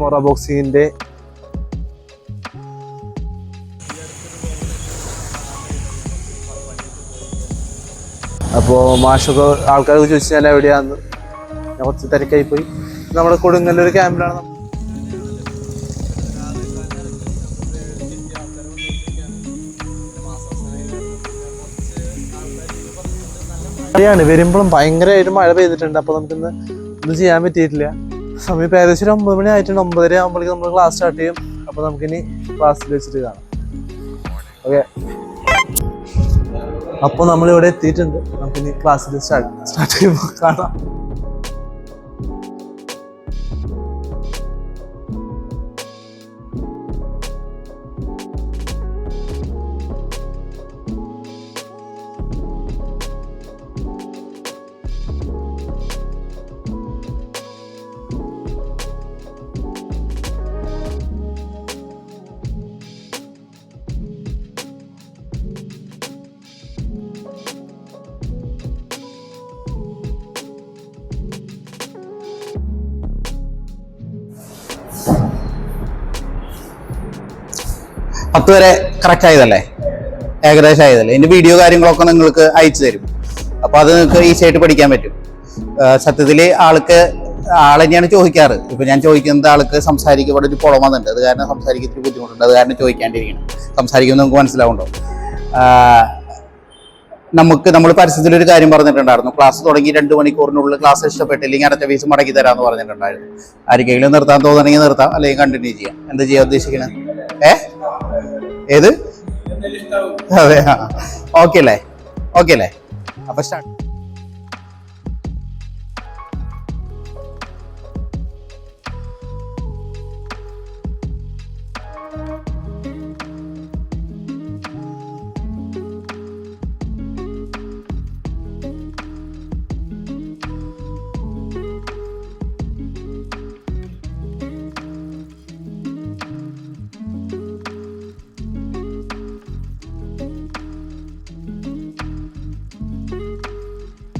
മൊറ ബോക്സിങ്ങിന്റെ അപ്പോൾ മാഷൊക്കെ ആൾക്കാർക്ക് ചോദിച്ചാൽ എവിടെയാന്ന് ഞാൻ കുറച്ച് തിരക്കായി പോയി. നമ്മുടെ കൊടുങ്ങല്ലൂർ ക്യാമ്പിലാണ്. മഴയാണ്, വരുമ്പോഴും ഭയങ്കരമായിട്ട് മഴ പെയ്തിട്ടുണ്ട്. അപ്പോൾ നമുക്കിന്ന് ഒന്നും ചെയ്യാൻ പറ്റിയിട്ടില്ല. സമയം ഇപ്പോൾ ഏകദേശം ഒരു 9 മണി ആയിട്ടുണ്ട്. 9:30 ആകുമ്പോഴേക്കും നമ്മൾ ക്ലാസ് സ്റ്റാർട്ട് ചെയ്യും. അപ്പോൾ നമുക്കിനി ക്ലാസ്സിൽ വെച്ചിട്ട് കാണാം. ഓക്കെ, അപ്പോൾ നമ്മളിവിടെ എത്തിയിട്ടുണ്ട്. നമുക്കിനി ക്ലാസ്സിൽ സ്റ്റാർട്ട് ചെയ്യുമ്പോൾ കാണാം. പത്ത് വരെ കറക്റ്റ് ആയതല്ലേ, ഏകദേശം ആയതല്ലേ. ഇതിന്റെ വീഡിയോ കാര്യങ്ങളൊക്കെ നിങ്ങൾക്ക് അയച്ചു തരും. അപ്പൊ അത് നിങ്ങൾക്ക് ഈസി ആയിട്ട് പഠിക്കാൻ പറ്റും. സത്യത്തിൽ ആൾ തന്നെയാണ് ചോദിക്കാറ്. ഇപ്പൊ ഞാൻ ചോദിക്കുന്നത് ആൾക്ക് സംസാരിക്കുക ഇവിടെ ഒരു പുളം വന്നിട്ടുണ്ട്, അത് കാരണം സംസാരിക്കുന്നതിന് ബുദ്ധിമുട്ടുണ്ട്, അത് കാരണം ചോദിക്കാണ്ടിരിക്കണം. സംസാരിക്കുമ്പോൾ നമുക്ക് മനസ്സിലാവുണ്ടോ. നമ്മൾ പരസ്യത്തിലൊരു കാര്യം പറഞ്ഞിട്ടുണ്ടായിരുന്നു, ക്ലാസ് തുടങ്ങി 2 മണിക്കൂറിനുള്ളിൽ ക്ലാസ് ഇഷ്ടപ്പെട്ടില്ലെങ്കിൽ അടച്ച ഫീസ് മടക്കി തരാമെന്ന് പറഞ്ഞിട്ടുണ്ടായിരുന്നു. ആർക്കെങ്കിലും നിർത്താൻ തോന്നണമെങ്കിൽ നിർത്താം, അല്ലെങ്കിൽ കണ്ടിന്യൂ ചെയ്യാം. എന്താ ചെയ്യാൻ ഉദ്ദേശിക്കണേ? ഏത്? അതെ, ഓക്കെ അല്ലേ? ഓക്കെ അല്ലേ? അപ്പൊ സ്റ്റാർട്ട്.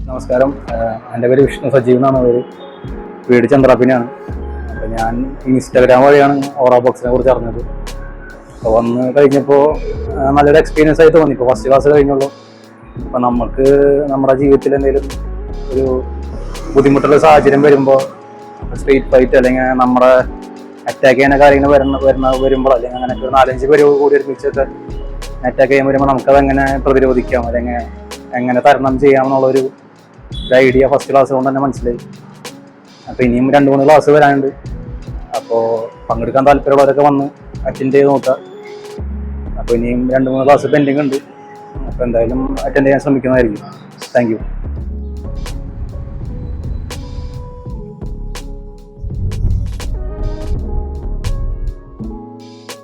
നമസ്കാരം, എൻ്റെ പേര് വിഷ്ണു സജീവ് എന്നാണ് പേര്. വീട് ചന്ദ്രാപ്പിനാണ്. അപ്പോൾ ഞാൻ ഇൻസ്റ്റാഗ്രാം വഴിയാണ് ഓറ ബോക്സിനെ കുറിച്ച് അറിഞ്ഞത്. അപ്പോൾ വന്ന് കഴിഞ്ഞപ്പോൾ നല്ലൊരു എക്സ്പീരിയൻസ് ആയിട്ട് തോന്നി. ഇപ്പോൾ ഫസ്റ്റ് ക്ലാസ് കഴിഞ്ഞുള്ളൂ. അപ്പോൾ നമുക്ക് നമ്മുടെ ജീവിതത്തിൽ എന്തെങ്കിലും ഒരു ബുദ്ധിമുട്ടുള്ള സാഹചര്യം വരുമ്പോൾ, സ്ട്രീറ്റ് ഫൈറ്റ് അല്ലെങ്കിൽ നമ്മുടെ അറ്റാക്ക് ചെയ്യുന്ന കാര്യങ്ങൾ വരുമ്പോൾ, അല്ലെങ്കിൽ അങ്ങനെ ഒരു 4-5 പേര് കൂടി ഒരുമിച്ചൊക്കെ അറ്റാക്ക് ചെയ്യാൻ വരുമ്പോൾ നമുക്കതെങ്ങനെ പ്രതിരോധിക്കാം, അല്ലെങ്കിൽ എങ്ങനെ തരണം ചെയ്യാമെന്നുള്ളൊരു ഐഡിയ ഫസ്റ്റ് ക്ലാസ് കൊണ്ട് തന്നെ മനസ്സിലായി. അപ്പോൾ ഇനിയും 2-3 ക്ലാസ് വരാനുണ്ട്. അപ്പോൾ പങ്കെടുക്കാൻ താല്പര്യമുള്ളവരൊക്കെ വന്ന് അറ്റൻഡ് ചെയ്ത് നോക്കാം. അപ്പോൾ ഇനിയും 2-3 ക്ലാസ് പെൻഡിങ് ഉണ്ട്. അപ്പോൾ എന്തായാലും അറ്റൻഡ് ചെയ്യാൻ ശ്രമിക്കുന്നതായിരിക്കും. Thank you.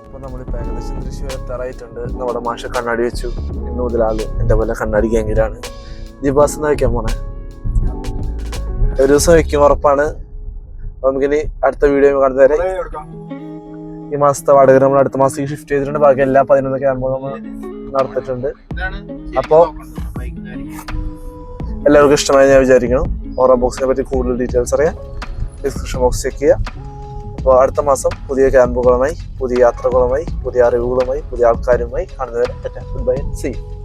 അപ്പോൾ നമ്മളിപ്പോൾ ഏകദേശം തൃശ്ശൂർ എത്താറായിട്ടുണ്ട്. നമ്മുടെ മാഷ കണ്ണാടി വെച്ചു. ഇന്ന് മുതൽ ആള് എൻ്റെ പോലെ കണ്ണാടി ഗാങ്ങിലാണ്. ജിബാസ് എന്ന് വയ്ക്കാൻ പോണേ, ഒരു ദിവസം വയ്ക്കും ഉറപ്പാണ്. നമുക്കിനി അടുത്ത വീഡിയോ കാണുന്നവരെ ഈ മാസത്തെ വാടക നമ്മൾ അടുത്ത മാസത്തേക്ക് ഷിഫ്റ്റ് ചെയ്തിട്ടുണ്ട്. ബാക്കി എല്ലാ 11 ക്യാമ്പുകളും നമ്മൾ നടത്തിയിട്ടുണ്ട്. അപ്പോൾ എല്ലാവർക്കും ഇഷ്ടമായി ഞാൻ വിചാരിക്കണം. ഓറ ബോക്സിനെ പറ്റി കൂടുതൽ ഡീറ്റെയിൽസ് അറിയാൻ ഡിസ്ക്രിപ്ഷൻ ബോക്സ് ചെക്ക് ചെയ്യുക. അപ്പോൾ അടുത്ത മാസം പുതിയ ക്യാമ്പുകളുമായി, പുതിയ യാത്രകളുമായി, പുതിയ അറിവുകളുമായി, പുതിയ ആൾക്കാരുമായി കാണുന്നവരെ ഗുഡ് ബൈ, സീ യു.